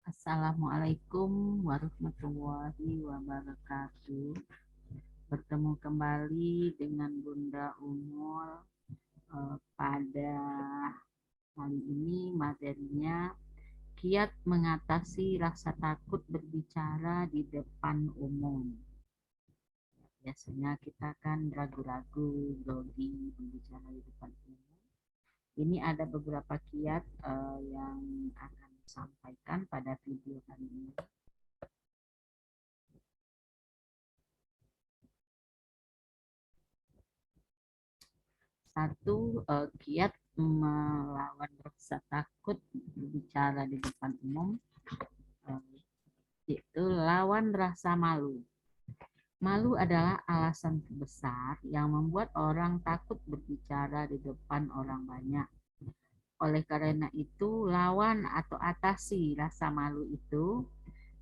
Assalamualaikum warahmatullahi wabarakatuh. Bertemu kembali dengan Bunda Umul pada kali ini materinya kiat mengatasi rasa takut berbicara di depan umum. Biasanya kita kan ragu-ragu, grogi berbicara di depan umum. Ini ada beberapa kiat yang akan disampaikan pada video kali ini. Satu, kiat melawan rasa takut berbicara di depan umum, yaitu lawan rasa malu. Malu adalah alasan terbesar yang membuat orang takut berbicara di depan orang banyak. Oleh karena itu, lawan atau atasi rasa malu itu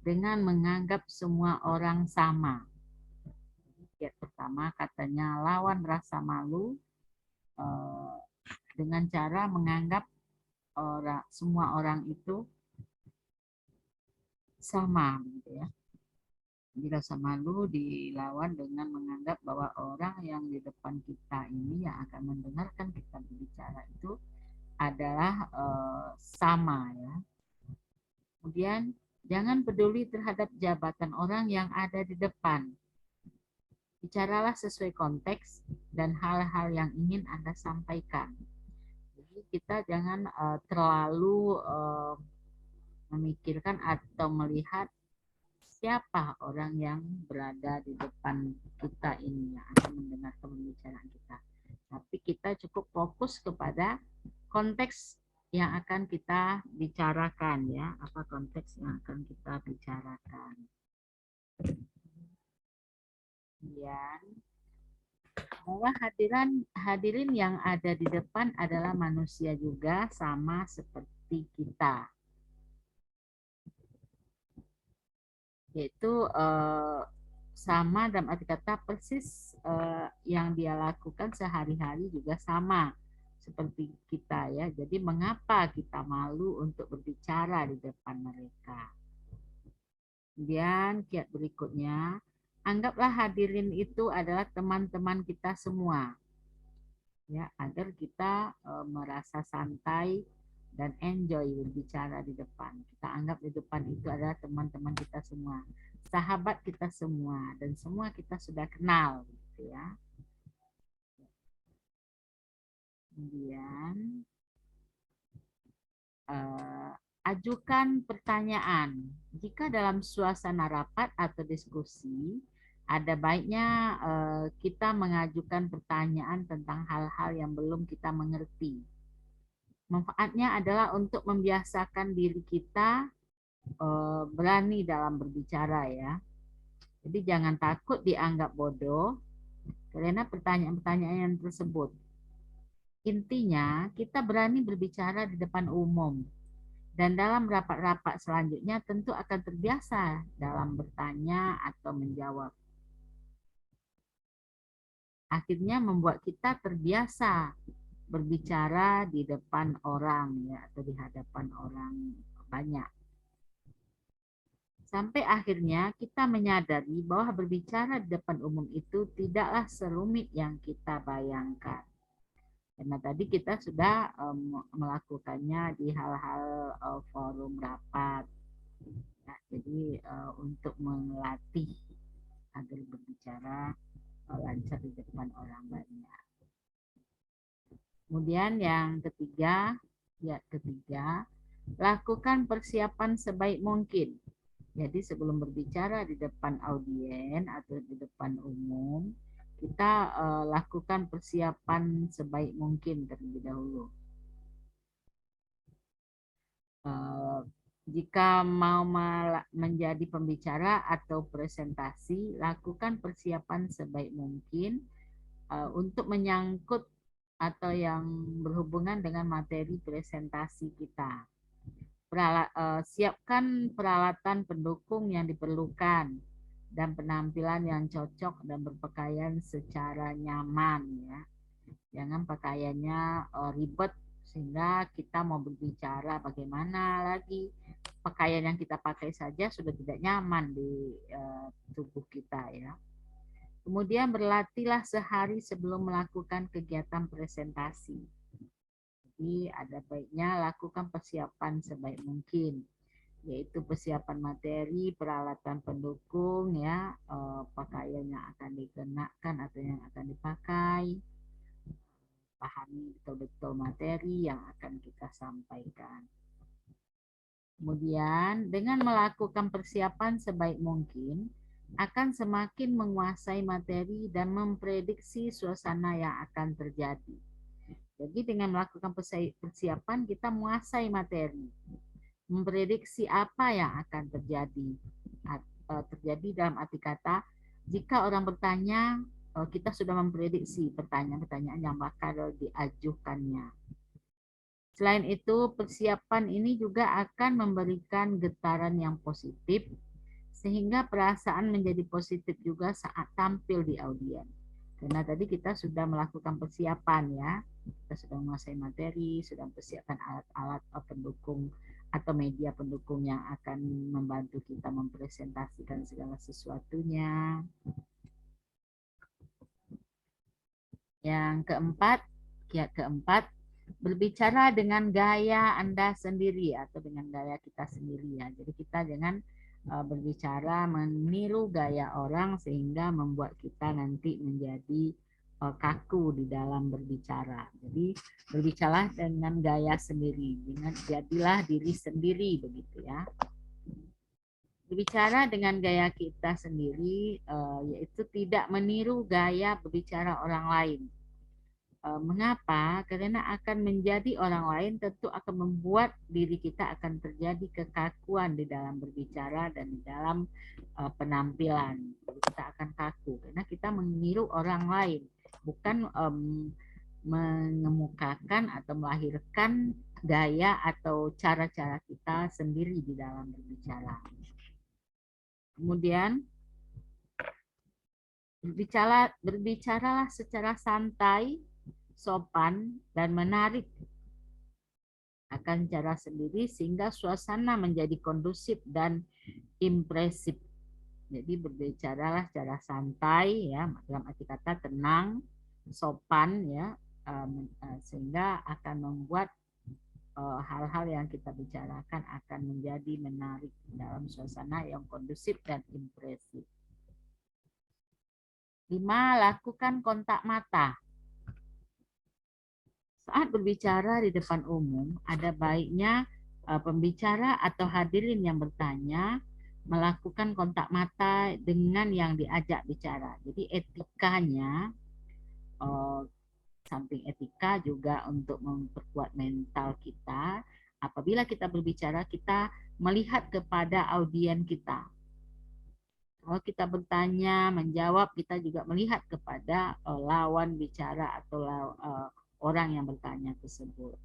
dengan menganggap semua orang sama. Kiat pertama katanya lawan rasa malu dengan cara menganggap semua orang itu sama, gitu ya. Jadi rasa malu dilawan dengan menganggap bahwa orang yang di depan kita ini yang akan mendengarkan kita berbicara itu adalah sama, ya. Kemudian jangan peduli terhadap jabatan orang yang ada di depan. Bicaralah sesuai konteks dan hal-hal yang ingin Anda sampaikan. Jadi kita jangan terlalu memikirkan atau melihat siapa orang yang berada di depan kita ini yang akan mendengarkan pembicaraan kita. Tapi kita cukup fokus kepada konteks yang akan kita bicarakan, ya. Apa konteks yang akan kita bicarakan. Kemudian bahwa hadirin yang ada di depan adalah manusia juga, sama seperti kita. Yaitu sama dalam arti kata persis yang dia lakukan sehari-hari juga sama seperti kita, ya. Jadi mengapa kita malu untuk berbicara di depan mereka? Kemudian kiat berikutnya, anggaplah hadirin itu adalah teman-teman kita semua, ya, agar kita merasa santai dan enjoy berbicara di depan. Kita anggap di depan itu adalah teman-teman kita semua, sahabat kita semua, dan semua kita sudah kenal, gitu ya. Kemudian ajukan pertanyaan. Jika dalam suasana rapat atau diskusi, ada baiknya kita mengajukan pertanyaan tentang hal-hal yang belum kita mengerti. Manfaatnya adalah untuk membiasakan diri kita berani dalam berbicara, ya. Jadi jangan takut dianggap bodoh karena pertanyaan-pertanyaan tersebut. Intinya kita berani berbicara di depan umum. Dan dalam rapat-rapat selanjutnya tentu akan terbiasa dalam bertanya atau menjawab. Akhirnya membuat kita terbiasa berbicara di depan orang, ya, atau di hadapan orang banyak. Sampai akhirnya kita menyadari bahwa berbicara di depan umum itu tidaklah serumit yang kita bayangkan. Karena tadi kita sudah melakukannya di hal-hal forum rapat. Ya, jadi untuk melatih agar berbicara lancar di depan orang banyak. Kemudian yang ketiga, lakukan persiapan sebaik mungkin. Jadi sebelum berbicara di depan audien atau di depan umum, kita lakukan persiapan sebaik mungkin terlebih dahulu. Jika mau menjadi pembicara atau presentasi, lakukan persiapan sebaik mungkin untuk menyangkut atau yang berhubungan dengan materi presentasi kita. Siapkan peralatan pendukung yang diperlukan dan penampilan yang cocok dan berpakaian secara nyaman, ya. Jangan pakaiannya ribet Sehingga kita mau berbicara bagaimana lagi, pakaian yang kita pakai saja sudah tidak nyaman di tubuh kita ya. Kemudian berlatihlah sehari sebelum melakukan kegiatan presentasi. Jadi ada baiknya lakukan persiapan sebaik mungkin, yaitu persiapan materi, peralatan pendukung ya, pakaian yang akan dikenakan atau yang akan dipakai, pahami betul-betul materi yang akan kita sampaikan. Kemudian dengan melakukan persiapan sebaik mungkin akan semakin menguasai materi dan memprediksi suasana yang akan terjadi. Jadi dengan melakukan persiapan kita menguasai materi, memprediksi apa yang akan terjadi. Terjadi dalam arti kata, jika orang bertanya, kita sudah memprediksi pertanyaan-pertanyaan yang bakal diajukannya. Selain itu, persiapan ini juga akan memberikan getaran yang positif, sehingga perasaan menjadi positif juga saat tampil di audien. Karena tadi kita sudah melakukan persiapan ya, kita sudah menguasai materi, sudah mempersiapkan alat-alat pendukung atau media pendukung yang akan membantu kita mempresentasikan segala sesuatunya. Yang keempat, berbicara dengan gaya Anda sendiri atau dengan gaya kita sendiri ya. Jadi kita jangan berbicara meniru gaya orang sehingga membuat kita nanti menjadi kaku di dalam berbicara. Jadi berbicara dengan gaya sendiri, jadilah diri sendiri begitu ya. Berbicara dengan gaya kita sendiri, yaitu tidak meniru gaya berbicara orang lain. Mengapa? Karena akan menjadi orang lain tentu akan membuat diri kita akan terjadi kekakuan di dalam berbicara dan di dalam penampilan. Jadi kita akan kaku karena kita meniru orang lain, bukan mengemukakan atau melahirkan gaya atau cara-cara kita sendiri di dalam berbicara. Kemudian berbicaralah secara santai, sopan, dan menarik akan cara sendiri sehingga suasana menjadi kondusif dan impresif. Jadi berbicaralah secara santai ya, dalam arti kata tenang, sopan ya, sehingga akan membuat hal-hal yang kita bicarakan akan menjadi menarik dalam suasana yang kondusif dan impresif. 5. Lakukan kontak mata. Saat berbicara di depan umum, ada baiknya pembicara atau hadirin yang bertanya melakukan kontak mata dengan yang diajak bicara. Jadi etikanya, samping etika juga untuk memperkuat mental kita, apabila kita berbicara, kita melihat kepada audien kita. Kalau kita bertanya, menjawab, kita juga melihat kepada lawan bicara atau orang yang bertanya tersebut.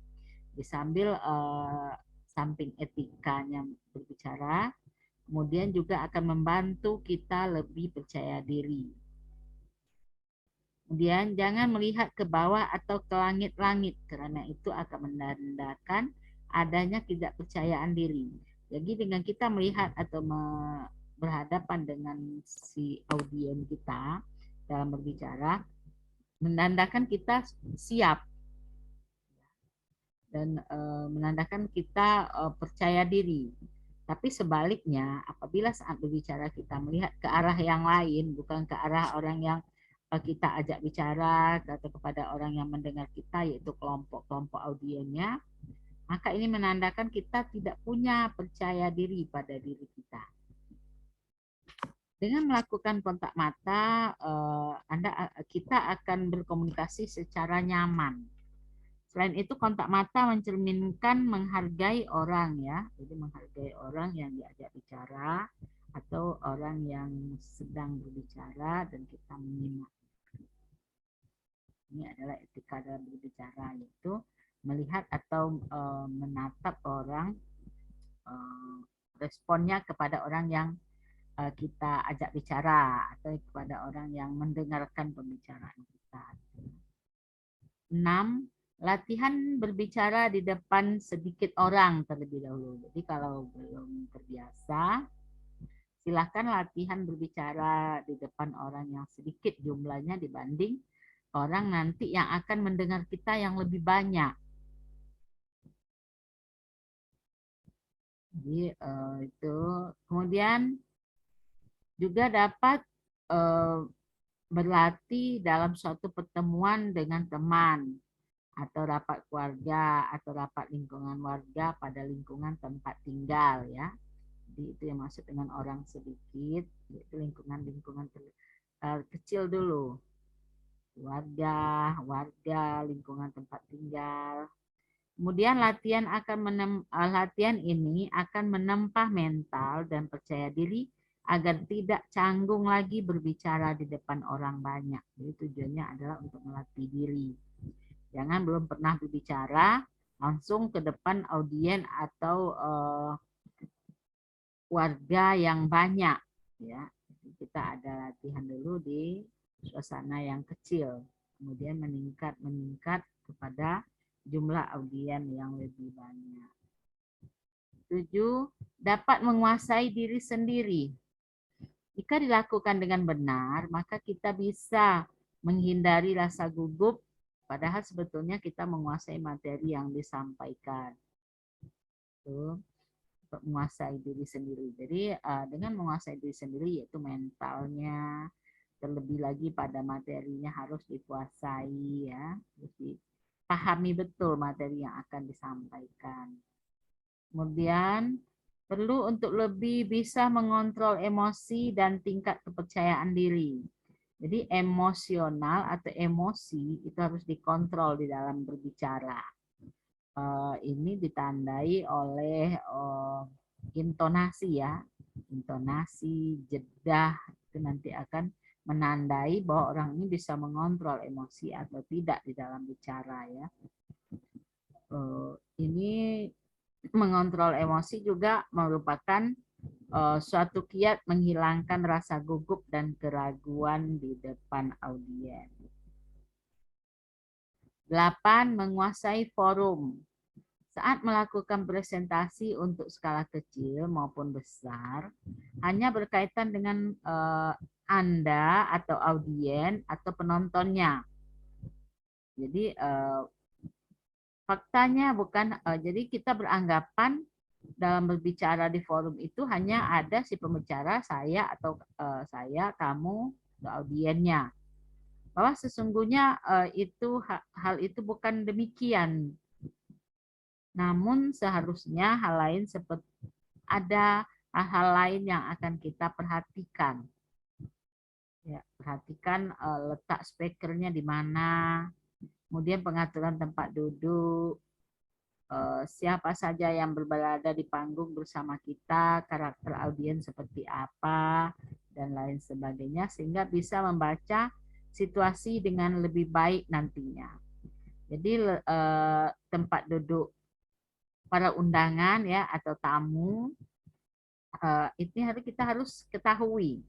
Sambil samping etikanya berbicara, kemudian juga akan membantu kita lebih percaya diri. Kemudian jangan melihat ke bawah atau ke langit-langit, karena itu akan menandakan adanya ketidakpercayaan diri. Jadi dengan kita melihat atau berhadapan dengan si audien kita dalam berbicara, menandakan kita siap dan menandakan kita percaya diri. Tapi sebaliknya, apabila saat berbicara kita melihat ke arah yang lain, bukan ke arah orang yang kita ajak bicara atau kepada orang yang mendengar kita, yaitu kelompok-kelompok audiennya, maka ini menandakan kita tidak punya percaya diri pada diri kita. Dengan melakukan kontak mata, kita akan berkomunikasi secara nyaman. Selain itu, kontak mata mencerminkan menghargai orang ya. Jadi menghargai orang yang diajak bicara atau orang yang sedang berbicara dan kita menyimak. Ini adalah etika dalam berbicara, yaitu melihat atau menatap orang, responnya kepada orang yang kita ajak bicara atau kepada orang yang mendengarkan pembicaraan kita. 6. latihan berbicara di depan sedikit orang terlebih dahulu. Jadi kalau belum terbiasa, silahkan latihan berbicara di depan orang yang sedikit jumlahnya dibanding orang nanti yang akan mendengar kita yang lebih banyak. Jadi itu kemudian juga dapat eh, berlatih dalam suatu pertemuan dengan teman atau rapat keluarga atau rapat lingkungan warga pada lingkungan tempat tinggal ya. Jadi itu yang masuk dengan orang sedikit, yaitu lingkungan-lingkungan kecil dulu. Warga, lingkungan tempat tinggal. Kemudian latihan ini akan menempah mental dan percaya diri agar tidak canggung lagi berbicara di depan orang banyak. Jadi tujuannya adalah untuk melatih diri. Jangan belum pernah berbicara langsung ke depan audiens atau warga yang banyak ya. Jadi kita ada latihan dulu di suasana yang kecil, kemudian meningkat kepada jumlah audiens yang lebih banyak. 7. Dapat menguasai diri sendiri. Jika dilakukan dengan benar, maka kita bisa menghindari rasa gugup, padahal sebetulnya kita menguasai materi yang disampaikan. Tuh, untuk menguasai diri sendiri. Jadi dengan menguasai diri sendiri yaitu mentalnya, terlebih lagi pada materinya harus dikuasai ya, harus dipahami betul materi yang akan disampaikan. Kemudian perlu untuk lebih bisa mengontrol emosi dan tingkat kepercayaan diri. Jadi emosional atau emosi itu harus dikontrol di dalam berbicara. Ini ditandai oleh intonasi ya. Intonasi, jedah itu nanti akan menandai bahwa orang ini bisa mengontrol emosi atau tidak di dalam bicara ya. Ini mengontrol emosi juga merupakan suatu kiat menghilangkan rasa gugup dan keraguan di depan audiens. 8. Menguasai forum. Saat melakukan presentasi untuk skala kecil maupun besar, hanya berkaitan dengan Anda atau audiens atau penontonnya. Jadi faktanya bukan, jadi kita beranggapan dalam berbicara di forum itu hanya ada si pembicara, saya atau saya, kamu, atau audiennya. Bahwa sesungguhnya hal itu bukan demikian. Namun seharusnya hal lain seperti ada hal-hal lain yang akan kita perhatikan. Ya, perhatikan letak speakernya di mana, kemudian pengaturan tempat duduk, siapa saja yang berada di panggung bersama kita, karakter audiens seperti apa, dan lain sebagainya, sehingga bisa membaca situasi dengan lebih baik nantinya. Jadi tempat duduk para undangan ya atau tamu ini kita harus ketahui.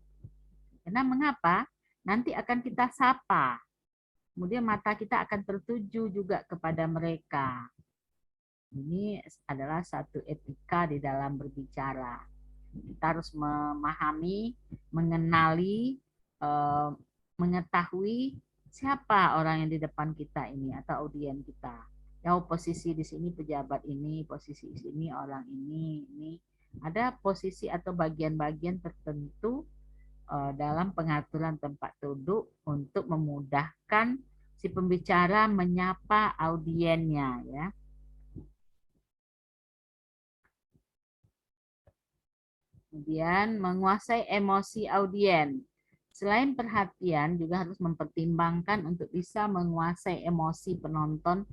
Karena mengapa? Nanti akan kita sapa. Kemudian mata kita akan tertuju juga kepada mereka. Ini adalah satu etika di dalam berbicara. Kita harus memahami, mengenali, mengetahui siapa orang yang di depan kita ini atau audiens kita. Ya, posisi di sini pejabat ini, posisi di sini orang ini. Ada posisi atau bagian-bagian tertentu dalam pengaturan tempat duduk untuk memudahkan si pembicara menyapa audiensnya ya. Kemudian menguasai emosi audiens. Selain perhatian juga harus mempertimbangkan untuk bisa menguasai emosi penonton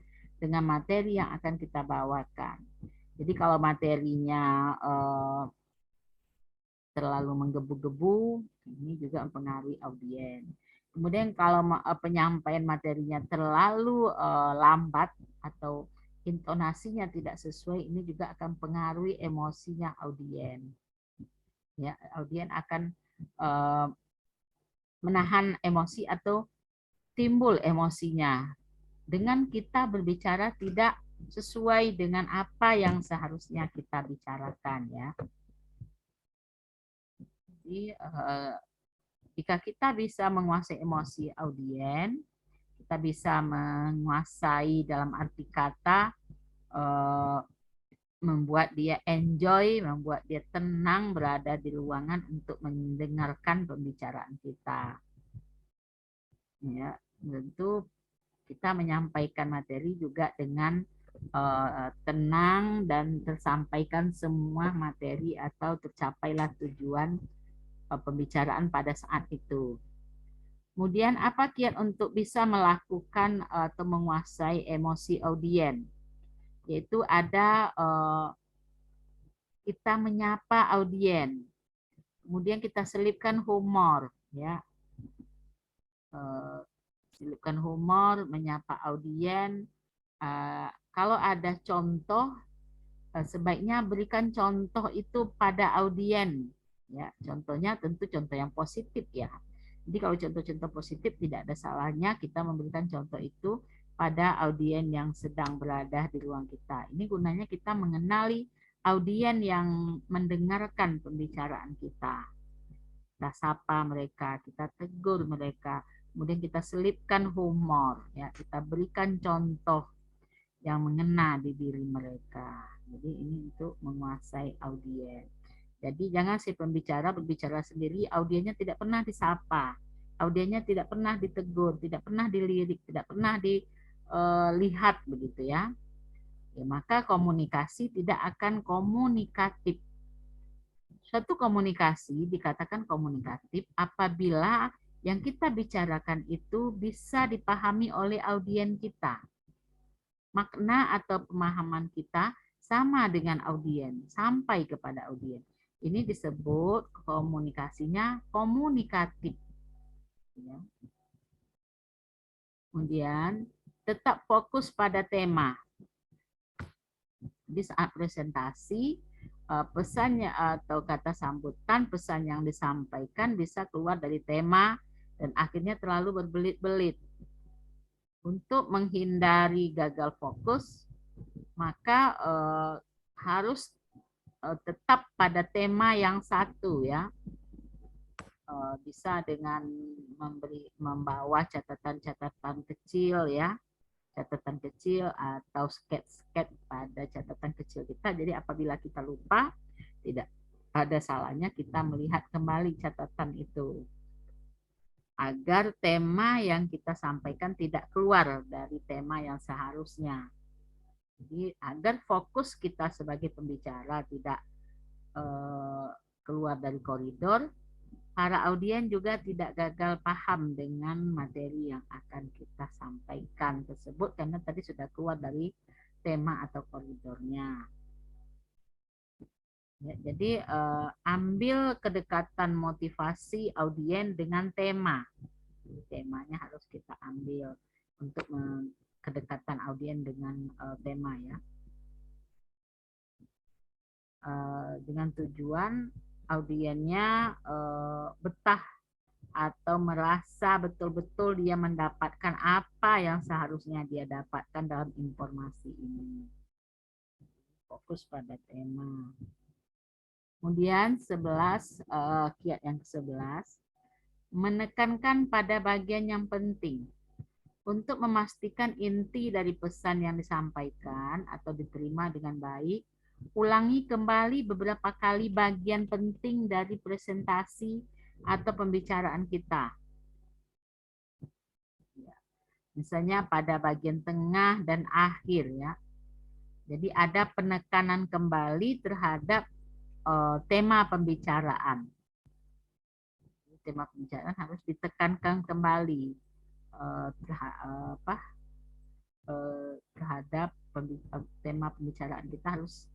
dengan materi yang akan kita bawakan. Jadi kalau materinya terlalu menggebu-gebu, ini juga mempengaruhi audiens. Kemudian kalau penyampaian materinya terlalu lambat atau intonasinya tidak sesuai, ini juga akan mempengaruhi emosinya audiens. Ya, audiens akan menahan emosi atau timbul emosinya. dengan kita berbicara tidak sesuai dengan apa yang seharusnya kita bicarakan ya. Jadi jika kita bisa menguasai emosi audien, kita bisa menguasai dalam arti kata membuat dia enjoy, membuat dia tenang berada di ruangan untuk mendengarkan pembicaraan kita. Ya, tentu kita menyampaikan materi juga dengan tenang dan tersampaikan semua materi atau tercapailah tujuan pembicaraan pada saat itu. Kemudian apa kiat untuk bisa melakukan atau menguasai emosi audien? Yaitu ada kita menyapa audien, kemudian kita selipkan humor, ya, selipkan humor, menyapa audien. Kalau ada contoh, sebaiknya berikan contoh itu pada audien, ya. Contohnya tentu contoh yang positif ya. Jadi kalau contoh-contoh positif tidak ada salahnya kita memberikan contoh itu pada audien yang sedang berada di ruang kita. Ini gunanya kita mengenali audien yang mendengarkan pembicaraan kita. Kita sapa mereka, kita tegur mereka, kemudian kita selipkan humor, ya, kita berikan contoh yang mengena di diri mereka. Jadi ini untuk menguasai audien. Jadi jangan si pembicara berbicara sendiri, audiennya tidak pernah disapa, audiennya tidak pernah ditegur, tidak pernah dilirik, tidak pernah dilihat begitu ya. Ya, maka komunikasi tidak akan komunikatif. Suatu komunikasi dikatakan komunikatif apabila yang kita bicarakan itu bisa dipahami oleh audien kita. Makna atau pemahaman kita sama dengan audien, sampai kepada audien. Ini disebut komunikasinya komunikatif. Ya. Kemudian tetap fokus pada tema. Di saat presentasi, pesannya atau kata sambutan, pesan yang disampaikan bisa keluar dari tema dan akhirnya terlalu berbelit-belit. Untuk menghindari gagal fokus, maka harus tetap pada tema yang satu ya. Bisa dengan membawa catatan-catatan kecil ya, catatan kecil atau sketch pada catatan kecil kita. Jadi apabila kita lupa, tidak ada salahnya kita melihat kembali catatan itu agar tema yang kita sampaikan tidak keluar dari tema yang seharusnya. Jadi agar fokus kita sebagai pembicara tidak keluar dari koridor, para audien juga tidak gagal paham dengan materi yang akan kita sampaikan tersebut karena tadi sudah keluar dari tema atau koridornya. Ya, jadi ambil kedekatan motivasi audien dengan tema. Temanya harus kita ambil untuk kedekatan audien dengan tema ya. Dengan tujuan audiennya betah atau merasa betul-betul dia mendapatkan apa yang seharusnya dia dapatkan dalam informasi ini. Fokus pada tema. Kemudian 11, kiat yang ke-11, menekankan pada bagian yang penting. Untuk memastikan inti dari pesan yang disampaikan atau diterima dengan baik, ulangi kembali beberapa kali bagian penting dari presentasi atau pembicaraan kita. Misalnya pada bagian tengah dan akhir ya. Jadi ada penekanan kembali terhadap tema pembicaraan. Tema pembicaraan harus ditekankan kembali terhadap tema pembicaraan kita harus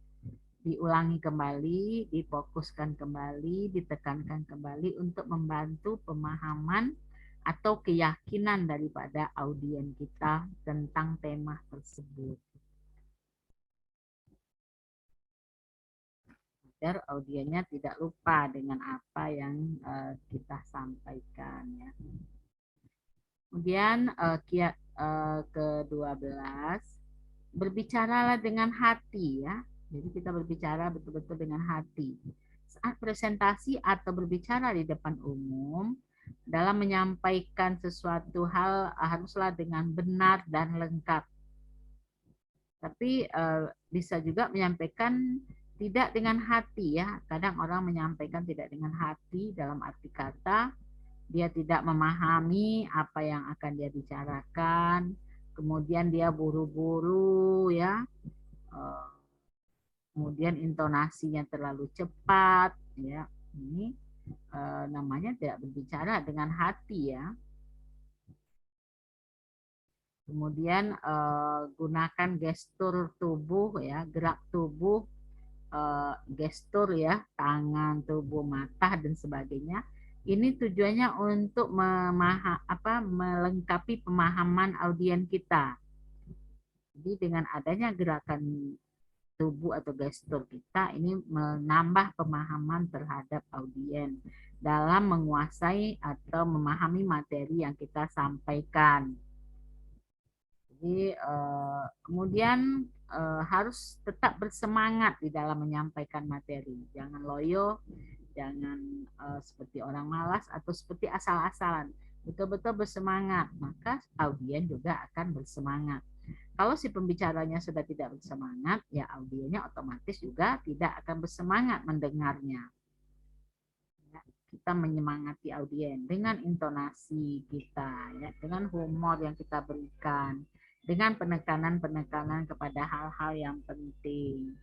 diulangi kembali, difokuskan kembali, ditekankan kembali untuk membantu pemahaman atau keyakinan daripada audien kita tentang tema tersebut. Agar audiennya tidak lupa dengan apa yang kita sampaikan ya. Kemudian kiat ke-12, berbicaralah dengan hati ya. Jadi kita berbicara betul-betul dengan hati. Saat presentasi atau berbicara di depan umum, dalam menyampaikan sesuatu hal haruslah dengan benar dan lengkap. Tapi bisa juga menyampaikan tidak dengan hati ya. Kadang orang menyampaikan tidak dengan hati dalam arti kata dia tidak memahami apa yang akan dia bicarakan, kemudian dia buru-buru ya, kemudian intonasinya terlalu cepat ya. Ini namanya tidak berbicara dengan hati ya. Kemudian gunakan gestur tubuh ya, gerak tubuh, gestur ya, tangan, tubuh, mata dan sebagainya. Ini tujuannya untuk melengkapi pemahaman audiens kita. Jadi dengan adanya gerakan tubuh atau gestur kita ini menambah pemahaman terhadap audiens dalam menguasai atau memahami materi yang kita sampaikan. Jadi kemudian harus tetap bersemangat di dalam menyampaikan materi. Jangan loyo, jangan seperti orang malas atau seperti asal-asalan. Betul-betul bersemangat, maka audiens juga akan bersemangat. Kalau si pembicaranya sudah tidak bersemangat, ya audiensnya otomatis juga tidak akan bersemangat mendengarnya. Ya, kita menyemangati audiens dengan intonasi kita, ya, dengan humor yang kita berikan, dengan penekanan-penekanan kepada hal-hal yang penting,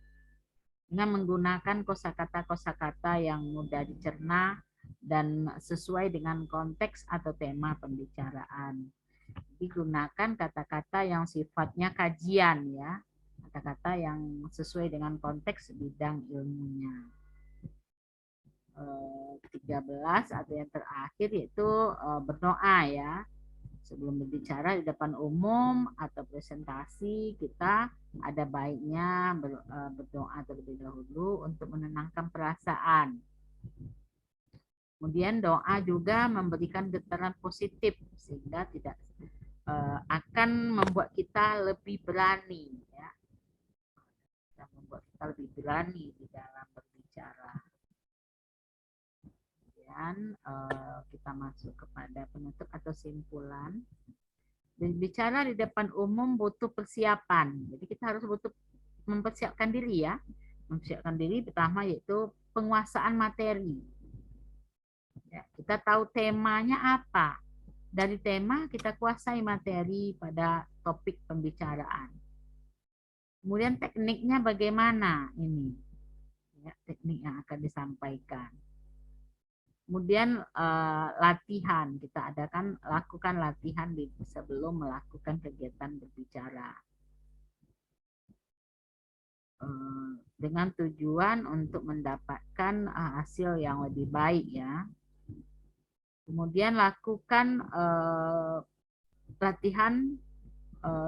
dengan menggunakan kosakata-kosakata yang mudah dicerna dan sesuai dengan konteks atau tema pembicaraan. Digunakan kata-kata yang sifatnya kajian ya, kata-kata yang sesuai dengan konteks bidang ilmunya. 13 atau yang terakhir yaitu berdoa ya. Sebelum berbicara di depan umum atau presentasi, kita ada baiknya berdoa terlebih dahulu untuk menenangkan perasaan. Kemudian doa juga memberikan getaran positif sehingga tidak akan membuat kita lebih berani ya. Dan membuat kita lebih berani di dalam berbicara. Kemudian kita masuk kepada penutup atau simpulan. Berbicara di depan umum butuh persiapan. Jadi kita harus butuh mempersiapkan diri ya. Mempersiapkan diri pertama yaitu penguasaan materi. Ya, kita tahu temanya apa. Dari tema kita kuasai materi pada topik pembicaraan. Kemudian tekniknya bagaimana ini? Ya, teknik yang akan disampaikan. Kemudian latihan, kita lakukan latihan sebelum melakukan kegiatan berbicara. Dengan tujuan untuk mendapatkan hasil yang lebih baik ya. Kemudian lakukan latihan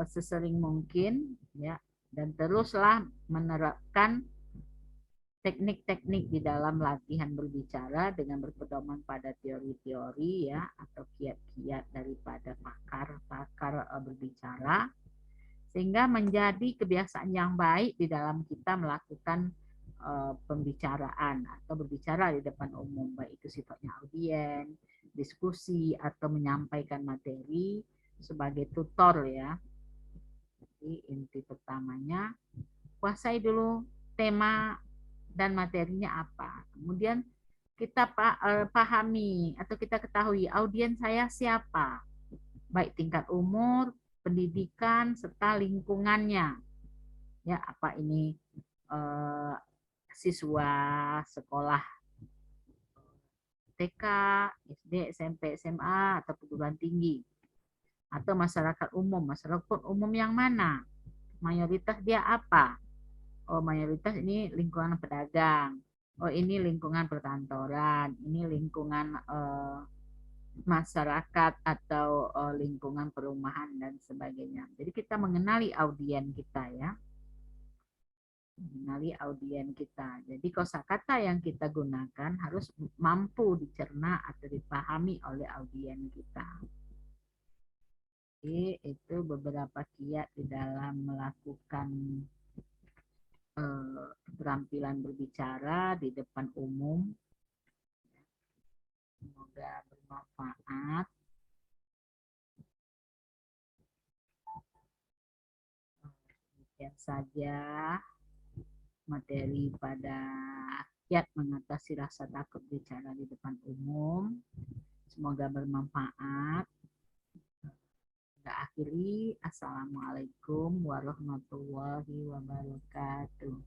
sesering mungkin ya, dan teruslah menerapkan teknik-teknik di dalam latihan berbicara dengan berpedoman pada teori-teori ya atau kiat-kiat daripada pakar berbicara, sehingga menjadi kebiasaan yang baik di dalam kita melakukan pembicaraan atau berbicara di depan umum, baik itu sifatnya audiens, diskusi atau menyampaikan materi sebagai tutor ya. Jadi inti pertamanya kuasai dulu tema dan materinya apa. Kemudian kita pahami atau kita ketahui audiens saya siapa, baik tingkat umur, pendidikan, serta lingkungannya. Ya, apa ini siswa sekolah TK, SD, SMP, SMA, atau perguruan tinggi. Atau masyarakat umum yang mana? Mayoritas dia apa? Oh, mayoritas ini lingkungan pedagang. Oh, ini lingkungan perkantoran. Ini lingkungan masyarakat atau lingkungan perumahan dan sebagainya. Jadi kita mengenali audiens kita ya. Mengenali audiens kita. Jadi kosakata yang kita gunakan harus mampu dicerna atau dipahami oleh audiens kita. itu beberapa kiat di dalam melakukan keterampilan berbicara di depan umum. Semoga bermanfaat. Demikian saja materi pada kiat mengatasi rasa takut bicara di depan umum. Semoga bermanfaat. Kita akhiri. Assalamualaikum warahmatullahi wabarakatuh.